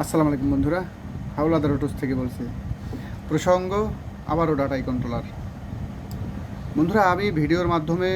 আসসালামু আলাইকুম বন্ধুরা, হাওলাদার অটোস থেকে বলছি। প্রসঙ্গ আবারও ডাটাই কন্ট্রোলার। বন্ধুরা, আমি ভিডিওর মাধ্যমে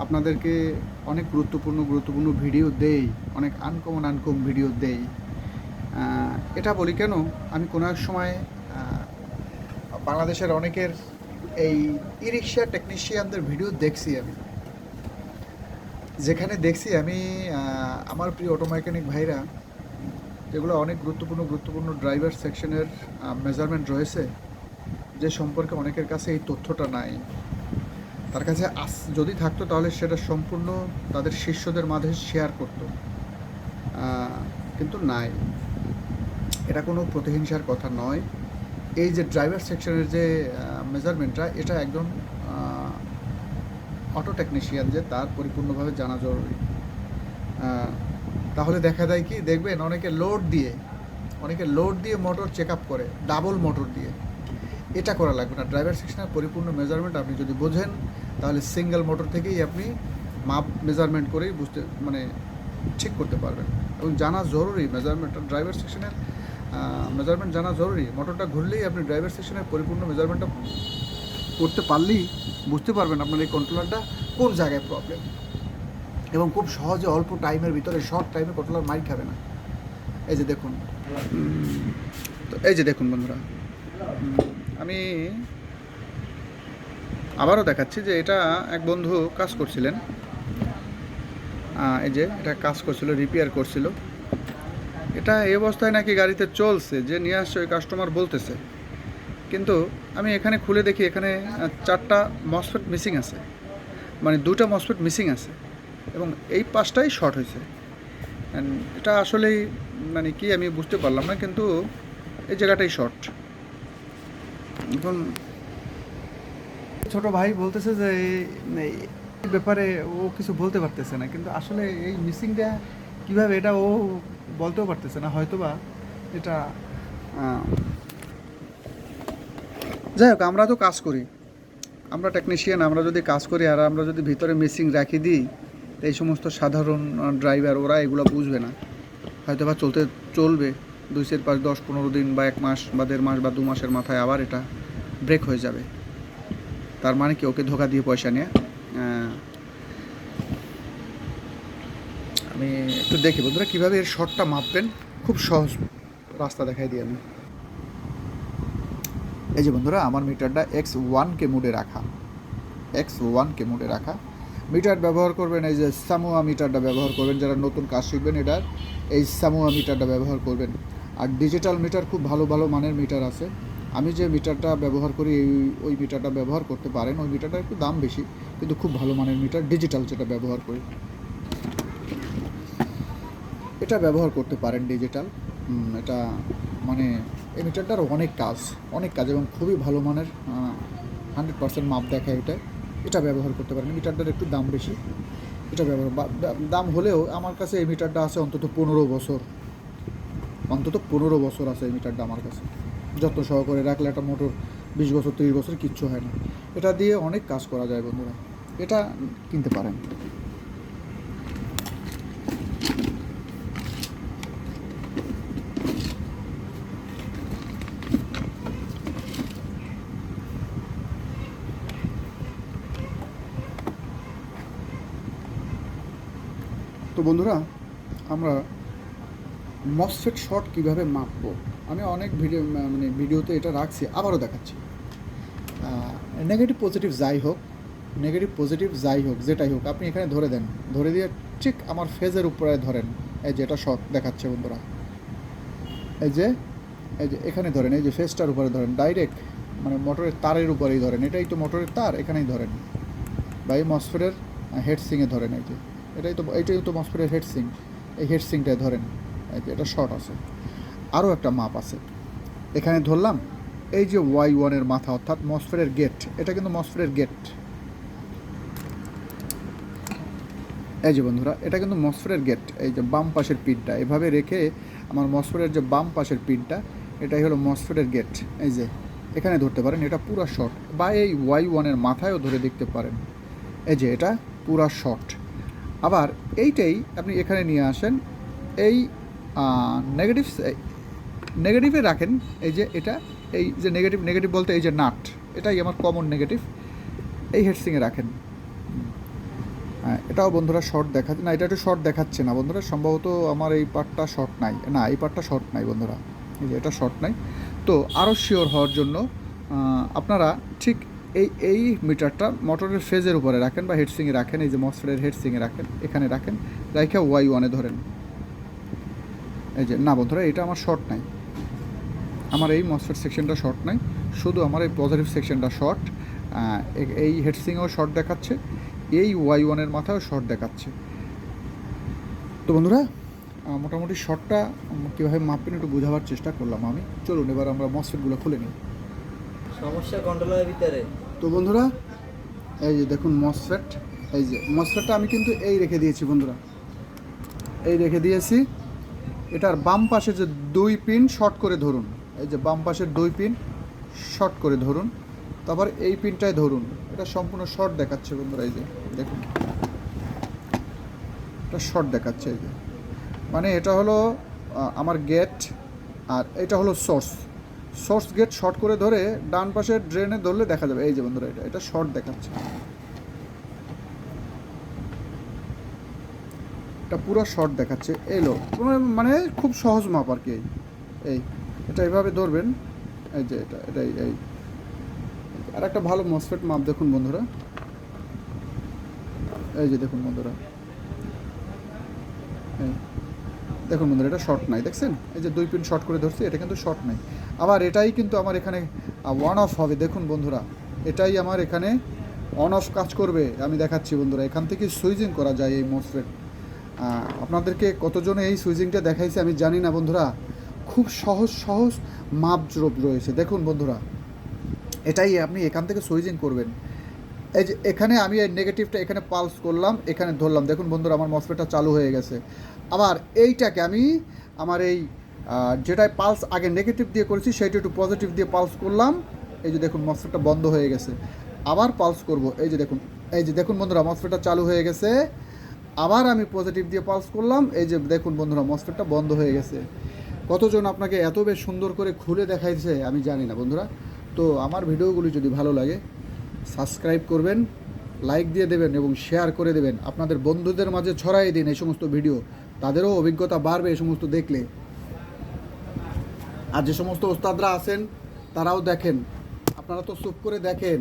আপনাদেরকে অনেক গুরুত্বপূর্ণ ভিডিও দেই, অনেক আনকমন ভিডিও দেই। এটা বলি কেন, আমি কোনো এক সময় বাংলাদেশের অনেকের এই ই রিক্সা টেকনিশিয়ানদের ভিডিও দেখছি। আমি যেখানে দেখছি আমি আমার প্রিয় অটো মেকানিক ভাইরা, যেগুলো অনেক গুরুত্বপূর্ণ ড্রাইভার সেকশনের মেজারমেন্ট রয়েছে, যে সম্পর্কে অনেকের কাছে এই তথ্যটা নাই। তার কাছে যদি থাকতো তাহলে সেটা সম্পূর্ণ তাদের শিষ্যদের মাঝে শেয়ার করত, কিন্তু নাই। এটা কোনো প্রতিহিংসার কথা নয়। এই যে ড্রাইভার সেকশনের যে মেজারমেন্টটা, এটা একজন অটো টেকনিশিয়ান যে তার পরিপূর্ণভাবে জানা জরুরি। তাহলে দেখা যায় কি, দেখবেন অনেকে লোড দিয়ে মোটর চেক আপ করে, ডাবল মোটর দিয়ে। এটা করা লাগবে না। ড্রাইভার সেকশনের পরিপূর্ণ মেজারমেন্ট আপনি যদি বোঝেন, তাহলে সিঙ্গেল মোটর থেকেই আপনি মাপ মেজারমেন্ট করেই ঠিক করতে পারবেন। এবং জানা জরুরি মেজারমেন্ট, ড্রাইভার সেকশনের মেজারমেন্ট জানা জরুরি। মোটরটা ঘুরলেই আপনি ড্রাইভার সেকশনের পরিপূর্ণ মেজারমেন্টটা করতে পারলেই বুঝতে পারবেন আপনার এই কন্ট্রোলারটা কোন জায়গায় প্রবলেম, এবং খুব সহজে অল্প টাইমের ভিতরে, শর্ট টাইমে কন্ট্রোলার মাইর খাবে না। এই যে দেখুন, তো এই যে দেখুন বন্ধুরা, আমি আবারও দেখাচ্ছি যে এটা এক বন্ধু কাজ করছিলেন। এই যে এটা কাজ করছিল, রিপেয়ার করছিল। এটা এই অবস্থায় নাকি গাড়িতে চলছে, যে নিয়ে আসছে ওই কাস্টমার বলতেছে। কিন্তু আমি এখানে খুলে দেখি, এখানে 4টা মসফেট মিসিং আছে, মানে 2টা মসফেট মিসিং আছে, এবং এই 5টাই শর্ট হয়েছে। এটা আসলেই মানে কি আমি বুঝতে পারলাম না, কিন্তু এই জায়গাটাই শর্ট। এখন ছোট ভাই বলতেছে যে এই ব্যাপারে ও কিছু বলতে পারতেছে না, কিন্তু আসলে এই মিসিংটা কীভাবে, এটা ও বলতেও পারতেছে না হয়তোবা। এটা যাই হোক, আমরা তো কাজ করি, আমরা টেকনিশিয়ান, আমরা যদি কাজ করি আর আমরা যদি ভিতরে মিসিং রাখি দিই, তো এই সমস্ত সাধারণ ড্রাইভার ওরা এগুলো বুঝবে না। হয়তোবা চলবে 2-5 10-15 দিন বা 1 মাস বা 1.5 মাস বা 2 মাসের মাথায় আবার এটা ব্রেক হয়ে যাবে। তার মানে কি, ওকে ধোকা দিয়ে পয়সা নিয়ে। আমি একটু দেখি বন্ধুরা কীভাবে এর শর্টটা মাপবেন। খুব সহজ রাস্তা দেখাই দিই আমি। এই যে বন্ধুরা, আমার মিটারটা X1K মোডে রাখা। মিটার ব্যবহার করবেন, এই যে সামুয়া মিটারটা ব্যবহার করবেন। যারা নতুন কাজ শিখবেন, এটার এই সামুয়া মিটারটা ব্যবহার করবেন। আর ডিজিটাল মিটার, খুব ভালো মানের মিটার আছে। আমি যে মিটারটা ব্যবহার করি, ওই মিটারটা ব্যবহার করতে পারেন। ওই মিটারটা একটু দাম বেশি, কিন্তু খুব ভালো মানের মিটার, ডিজিটাল যেটা ব্যবহার করি, এটা ব্যবহার করতে পারেন, ডিজিটাল। এটা মানে এই মিটারটার অনেক কাজ এবং খুবই ভালো মানের, 100% মাপ দেখায় এটা ব্যবহার করতে পারেন। মিটারটার একটু দাম বেশি, এটা দাম হলেও আমার কাছে এই মিটারটা আছে অন্তত 15 বছর আছে এই মিটারটা আমার কাছে। যত্ন সহকারে রাখলে একটা মোটর 20 বছর 30 বছর কিচ্ছু হয় না। এটা দিয়ে অনেক কাজ করা যায় বন্ধুরা, এটা কিনতে পারেন। তো বন্ধুরা, আমরা মসফেট শর্ট কীভাবে মাপবো, আমি অনেক ভিডিওতে এটা রাখছি, আবারও দেখাচ্ছি। নেগেটিভ পজিটিভ যাই হোক, যেটাই হোক, আপনি এখানে ধরে দিয়ে ঠিক আমার ফেজের উপরে ধরেন। এই যে এটা শর্ট দেখাচ্ছে বন্ধুরা, এই যে এখানে ধরেন, এই যে ফেজটার উপরে ধরেন, ডাইরেক্ট মানে মোটরের তারের উপরেই ধরেন। এটাই তো মোটরের তার, এখানেই ধরেন, বা এই মসফেটের হেডসিংয়ে ধরেন। এইটাই তো মসফেটের হেডসিং, এই হেডসিংটায় ধরেন। এটা শর্ট আছে। আরও একটা মাপ আছে, এখানে ধরলাম। এই যে Y1-এর মাথা, অর্থাৎ মসফেটের গেট, এটা কিন্তু মসফেটের গেট। এই যে বন্ধুরা, এটা কিন্তু মসফেটের গেট। এই যে বাম পাশের পিনটা এভাবে রেখে, আমার মসফেটের যে বাম পাশের পিনটা, এটাই হলো মসফেটের গেট। এই যে এখানে ধরতে পারেন, এটা পুরা শর্ট, বা এই Y1-এর মাথায়ও ধরে দেখতে পারেন। এই যে এটা পুরা শর্ট। আবার এইটাই আপনি এখানে নিয়ে আসেন, এই নেগেটিভ নেগেটিভে রাখেন। এই যে এটা, এই যে নেগেটিভ নেগেটিভ বলতে এই যে নাট, এটাই আমার কমন নেগেটিভ, এই হেডসিংয়ে রাখেন। হ্যাঁ, এটাও বন্ধুরা শর্ট দেখাচ্ছে না, এটা একটু শর্ট দেখাচ্ছে না বন্ধুরা, সম্ভবত আমার এই পার্টটা শর্ট নাই, না এই পার্টটা শর্ট নাই বন্ধুরা, এই যে এটা শর্ট নাই। তো আরও শিওর হওয়ার জন্য আপনারা ঠিক এই মিটারটা মোটরের ফেজের উপরে রাখেন বা হেডসিংয়ে রাখেন, এই যে মসফেটের হেডসিংয়ে রাখেন, এখানে রাখেন, রাখে Y1-এ ধরেন। এই যে না বন্ধুরা, এটা আমার শর্ট নাই, আমার এই মসফেট সেকশনটা শর্ট নাই, শুধু আমার এই পজিটিভ সেকশনটা শর্ট। এই হেডসিংয়েও শর্ট দেখাচ্ছে, এই Y1-এর মাথায়ও শর্ট দেখাচ্ছে। তো বন্ধুরা মোটামুটি শর্টটা কীভাবে মাপবেন একটু বোঝাবার চেষ্টা করলাম আমি। চলুন এবার আমরা মসফেটগুলো খুলে নিই। সমস্যা কন্ট্রোলের ভিতরে। তো বন্ধুরা এই যে দেখুন মসফেট, এই যে মসফেটটা আমি কিন্তু এই রেখে দিয়েছি বন্ধুরা, এই রেখে দিয়েছি। এটার বাম পাশে যে 2 পিন শর্ট করে ধরুন, এই যে বাম পাশের 2 পিন শর্ট করে ধরুন, তারপর এই পিনটায় ধরুন, এটা সম্পূর্ণ শর্ট দেখাচ্ছে বন্ধুরা। এই যে দেখুন এটা শর্ট দেখাচ্ছে, এই যে মানে এটা হলো আমার গেট, আর এটা হলো সোর্স গেট শর্ট করে ধরে ডান পাশের ড্রেনে ধরলে দেখা যাবে। এই যে বন্ধুরা এটা শর্ট দেখাচ্ছে, এটা পুরো শর্ট দেখাচ্ছে। এলো মানে খুব সহজ মাপ আর কি। এই এটা এইভাবে ধরবেন, এই যে এটাই এই। আর একটা ভালো মসফেট মাপ দেখুন বন্ধুরা, এই যে দেখুন বন্ধুরা, এই দেখুন বন্ধুরা এটা শর্ট নাই, দেখছেন এই যে 2 পিন শর্ট করে ধরছি, এটা কিন্তু শর্ট নাই। আবার এটাই কিন্তু আমার এখানে অন অফ হবে, দেখুন বন্ধুরা এটাই আমার এখানে অন অফ কাজ করবে। আমি দেখাচ্ছি বন্ধুরা, এখান থেকে সুইচিং করা যায় এই মসফেট। আপনাদেরকে কতজনে এই সুইচিংটা দেখাইছে আমি জানি না বন্ধুরা, খুব সহজ মাপ রয়েছে। দেখুন বন্ধুরা এটাই আপনি এখান থেকে সুইচিং করবেন। এই যে এখানে আমি এই নেগেটিভটা এখানে পালস করলাম, এখানে ধরলাম, দেখুন বন্ধুরা আমার মসফেটটা চালু হয়ে গেছে। আবার এইটাকে আমি আমার এই যেটাই পালস আগে নেগেটিভ দিয়ে করেছি সেইটা একটু পজিটিভ দিয়ে পালস করলাম, এই যে দেখুন মসফেটটা বন্ধ হয়ে গেছে। আবার পালস করব, এই যে দেখুন বন্ধুরা মসফেটটা চালু হয়ে গেছে। আবার আমি পজিটিভ দিয়ে পালস করলাম, এই যে দেখুন বন্ধুরা মসফেটটা বন্ধ হয়ে গেছে। কতজন আপনাকে এত বেশ সুন্দর করে খুলে দেখাইছে আমি জানি না বন্ধুরা। তো আমার ভিডিওগুলি যদি ভালো লাগে সাবস্ক্রাইব করবেন, লাইক দিয়ে দেবেন এবং শেয়ার করে দেবেন, আপনাদের বন্ধুদের মাঝে ছড়াই দিন এই সমস্ত ভিডিও, তাদেরও অভিজ্ঞতা বাড়বে এই সমস্ত দেখলে। আর যে সমস্ত ওস্তাদরা আছেন তারাও দেখেন, আপনারা তো চুপ করে দেখেন।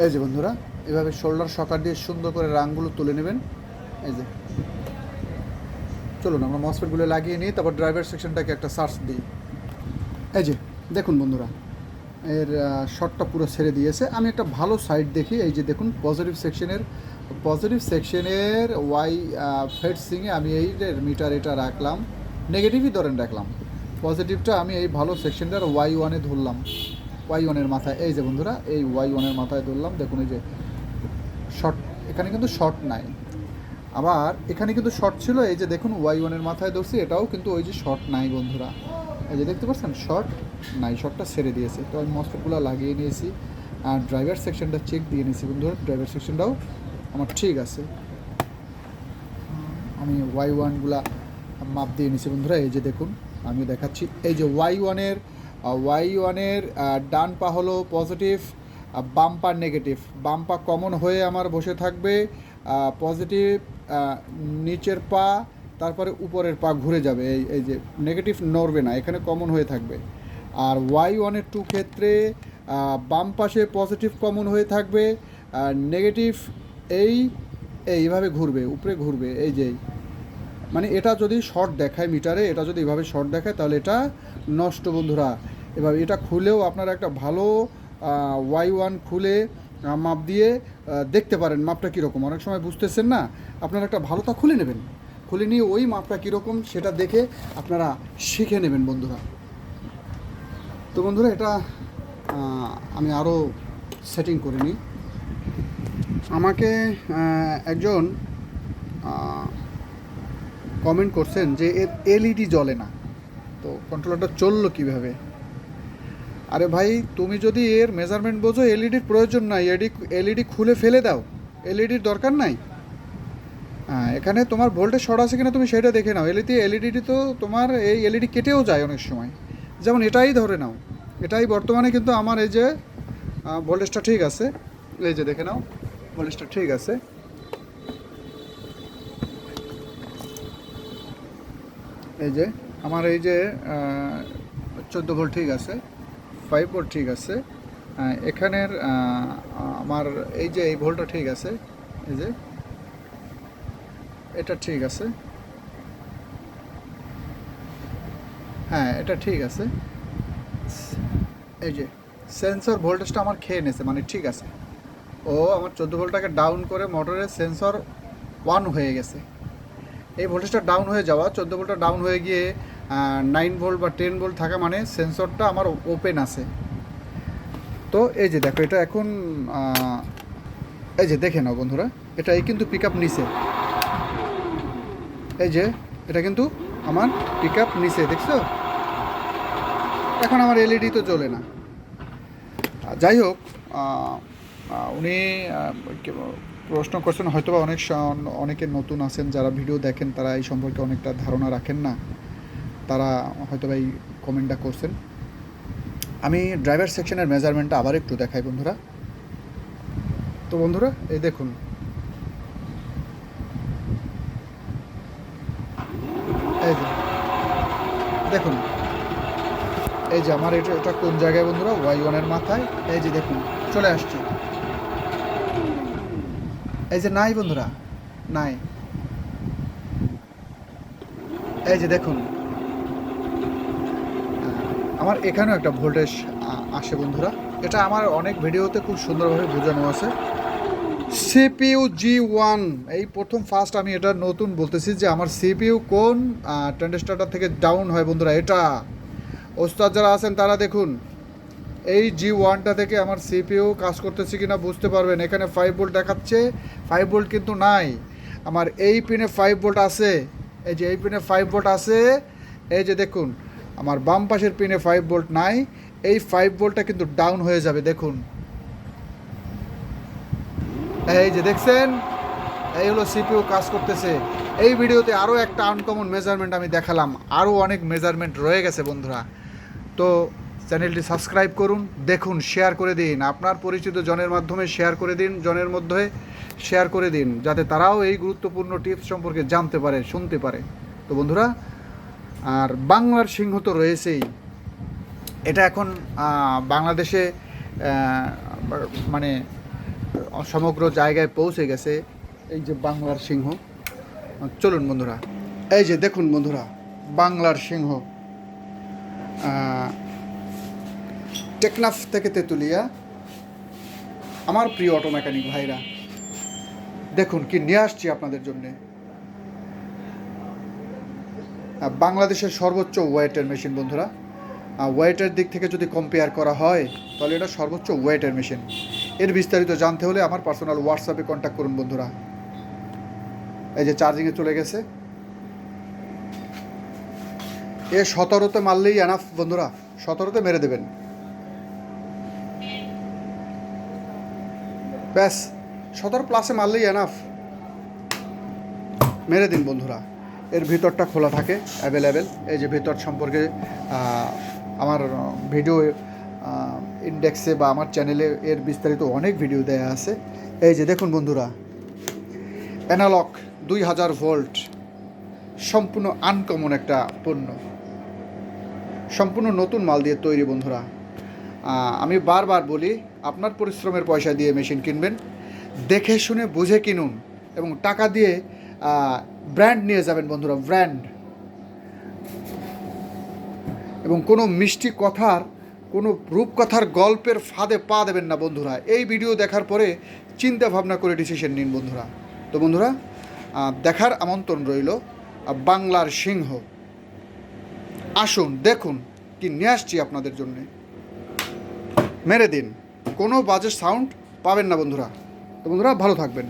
এই যে বন্ধুরা এভাবে শোল্ডার সকার দিয়ে সুন্দর করে রাংগুলো তুলে নেবেন। এই যে চলুন আমরা মসফেটগুলো লাগিয়ে নিই, তারপর ড্রাইভার সেকশনটাকে একটা সার্চ দিই। এই যে দেখুন বন্ধুরা এর শর্টটা পুরো ছেড়ে দিয়েছে। আমি একটা ভালো সাইড দেখি, এই যে দেখুন পজিটিভ সেকশনের ওয়াই ফেডসিংয়ে আমি এই মিটার এটা রাখলাম, নেগেটিভই ধরেন রাখলাম, পজিটিভটা আমি এই ভালো সেকশনটার Y1-এ ধরলাম, Y1-এর মাথায়। এই যে বন্ধুরা এই Y1-এর মাথায় ধরলাম, দেখুন এই যে শর্ট, এখানে কিন্তু শর্ট নাই। আবার এখানে কিন্তু শর্ট ছিল, এই যে দেখুন Y1-এর মাথায় ধরছি, এটাও কিন্তু ওই যে শর্ট নাই বন্ধুরা। এই যে দেখতে পাচ্ছেন শর্ট নাই, শর্টটা ছেড়ে দিয়েছে। তো আমি মসফেটগুলো লাগিয়ে নিয়েছি আর ড্রাইভার সেকশনটা চেক দিয়ে নিয়েছি বন্ধুরা। ড্রাইভার সেকশনটাও আমার ঠিক আছে। আমি Y1গুলা মাপ দিয়ে নিয়েছি বন্ধুরা। এই যে দেখুন আমি দেখাচ্ছি, এই যে ওয়াই ওয়ানের ডান পা হলো পজিটিভ, বাম পা নেগেটিভ। বাম পা কমন হয়ে আমার বসে থাকবে পজিটিভ, নিচের পা তারপরে উপরের পা ঘুরে যাবে। এই যে নেগেটিভ নড়বে না, এখানে কমন হয়ে থাকবে। আর Y1-এর 2 ক্ষেত্রে বাম পাশে পজিটিভ কমন হয়ে থাকবে, আর নেগেটিভ এইভাবে ঘুরবে, উপরে ঘুরবে। এই যে মানে এটা যদি শর্ট দেখায় মিটারে, এটা যদি এভাবে শর্ট দেখায় তাহলে এটা নষ্ট বন্ধুরা। এভাবে এটা খুলেও আপনারা একটা ভালো Y1 খুলে মাপ দিয়ে দেখতে পারেন মাপটা কীরকম। অনেক সময় বুঝতেছেন না, আপনারা একটা ভালোটা খুলে নেবেন, খুলে নিয়ে ওই মাপটা কীরকম সেটা দেখে আপনারা শিখে নেবেন বন্ধুরা। তো বন্ধুরা এটা আমি আরও সেটিং করে নিই। আমাকে একজন কমেন্ট করছেন যে এর এলইডি জ্বলে না, তো কন্ট্রোলারটা চললো কীভাবে? আরে ভাই, তুমি যদি এর মেজারমেন্ট বোঝো, এলইডির প্রয়োজন নাই, এলইডি খুলে ফেলে দাও, এলইডির দরকার নাই। হ্যাঁ, এখানে তোমার ভোল্টেজ শর্ট আছে কিনা তুমি সেটা দেখে নাও। এলইডি তো তোমার এই এলইডি কেটেও যায় অনেক সময়। যেমন এটাই ধরে নাও, এটাই বর্তমানে কিন্তু আমার এই যে ভোল্টেজটা ঠিক আছে, এই যে দেখে নাও ভোল্টেজটা ঠিক আছে। এই যে আমার এই যে 14 ভোল্ট ঠিক আছে, 5 ভোল্ট ঠিক আছে, এখানের আমার এই যে এই ভোল্টটা ঠিক আছে, এই যে এটা ঠিক আছে, হ্যাঁ এটা ঠিক আছে। এই যে সেন্সর ভোল্টেজটা আমার খেয়ে নিয়েছে, মানে ঠিক আছে। ও আমার 14 ভোল্টটাকে ডাউন করে মোটরের সেন্সর 1 হয়ে গেছে। এই ভোল্টেজটা ডাউন হয়ে যাওয়া, 14 ভোল্টটা ডাউন হয়ে গিয়ে 9 ভোল্ট বা 10 ভোল্ট থাকা মানে সেন্সরটা আমার ওপেন আছে। তো এই যে দেখো এটা এখন এই যে দেখে নাও বন্ধুরা, এটাই কিন্তু পিক আপ নিছে। এই যে এটা কিন্তু আমার পিক আপ নিছে, দেখছো? এখন আমার এলইডি তো জ্বলে না। যাই হোক, উনি প্রশ্ন করছেন, হয়তো বা অনেকে নতুন আছেন যারা ভিডিও দেখেন, তারা এই সম্পর্কে অনেকটা ধারণা রাখেন না, তারা হয়তো বা এই কমেন্টটা করছেন। আমি ড্রাইভার সেকশনের মেজারমেন্টটা আবার একটু দেখাই বন্ধুরা। তো বন্ধুরা এই দেখুন, এই যে দেখুন, এই যে আমার এটা কোন জায়গায় বন্ধুরা, Y1-এর মাথায়। এই যে দেখুন চলে আসছে, এই যে নাই বন্ধুরা, নাই। এই যে দেখুন আমার এখানেও একটা ভোল্টেজ আসে বন্ধুরা। এটা আমার অনেক ভিডিওতে খুব সুন্দরভাবে বোঝানো আছে। CPU G1, এই ফার্স্ট আমি এটা নতুন বলতেছি যে আমার CPU কোন ট্রানজিস্টরটা থেকে ডাউন হয় বন্ধুরা। এটা ওস্তাদ যারা আছেন তারা দেখুন, এই G1টা থেকে আমার CPU কাজ করতেছে কিনা বুঝতে পারবেন। এখানে 5 ভোল্ট দেখাচ্ছে, 5 ভোল্ট কিন্তু নাই। আমার এই পিনে 5 ভোল্ট আছে, এই যে এই পিনে 5 ভোল্ট আছে। এই যে দেখুন আমার বাম পাশের পিনে 5 ভোল্ট নাই, এই 5 ভোল্টটা কিন্তু ডাউন হয়ে যাবে। দেখুন এই যে দেখছেন, এই হলো CPU কাজ করতেছে। এই ভিডিওতে আরও একটা আনকমন মেজারমেন্ট আমি দেখালাম, আরও অনেক মেজারমেন্ট রয়ে গেছে বন্ধুরা। তো চ্যানেলটি সাবস্ক্রাইব করুন, দেখুন, শেয়ার করে দিন, আপনার পরিচিত জনের মাধ্যমে শেয়ার করে দিন, জনের মধ্যে শেয়ার করে দিন, যাতে তারাও এই গুরুত্বপূর্ণ টিপস সম্পর্কে জানতে পারে, শুনতে পারে। তো বন্ধুরা, আর বাংলার সিংহ তো রয়েছেই, এটা এখন বাংলাদেশে মানে সমগ্র জায়গায় পৌঁছে গেছে, এই যে বাংলার সিংহ। চলুন বন্ধুরা, এই যে দেখুন বন্ধুরা, বাংলার সিংহ টেকনাফ থেকে তেঁতুলিয়া, আমার প্রিয় অটো মেকানিক ভাইরা, দেখুন কি নিয়ে আসছি আপনাদের জন্যে। বাংলাদেশের সর্বোচ্চ ওয়েটের মেশিন বন্ধুরা। ওয়েটের দিক থেকে যদি কম্পেয়ার করা হয় তাহলে এটা সর্বোচ্চ ওয়েটের মেশিন। এর বিস্তারিত জানতে হলে আমার পার্সোনাল হোয়াটসঅ্যাপে কন্ট্যাক্ট করুন বন্ধুরা। এই যে চার্জিংয়ে চলে গেছে। এ 17তে মারলেই এনাফ বন্ধুরা, 17তে মেরে দেবেন ব্যাস, 17+ মারলেই এনাফ, মেরে দিন বন্ধুরা। এর ভিতরটা খোলা থাকে অ্যাভেলেবেল। এই যে ভিতর সম্পর্কে আমার ভিডিও ইন্ডেক্সে বা আমার চ্যানেলে এর বিস্তারিত অনেক ভিডিও দেয়া আছে। এই যে দেখুন বন্ধুরা, অ্যানালগ 2000 ভোল্ট, সম্পূর্ণ আনকমন একটা পণ্য, সম্পূর্ণ নতুন মাল দিয়ে তৈরি বন্ধুরা। আমি বারবার বলি, আপনার পরিশ্রমের পয়সা দিয়ে মেশিন কিনবেন, দেখে শুনে বুঝে কিনুন এবং টাকা দিয়ে ব্র্যান্ড নিয়ে যাবেন বন্ধুরা, ব্র্যান্ড। এবং কোনো মিষ্টি কথার, কোনো রূপকথার গল্পের ফাঁদে পা দেবেন না বন্ধুরা। এই ভিডিও দেখার পরে চিন্তা ভাবনা করে ডিসিশন নিন বন্ধুরা। তো বন্ধুরা, দেখার আমন্ত্রণ রইল বাংলার সিংহ। আসুন দেখুন কি নিয়ে আসছি আপনাদের জন্যে, মেরে দিন, কোনো বাজে সাউন্ড পাবেন না বন্ধুরা। তো বন্ধুরা ভালো থাকবেন।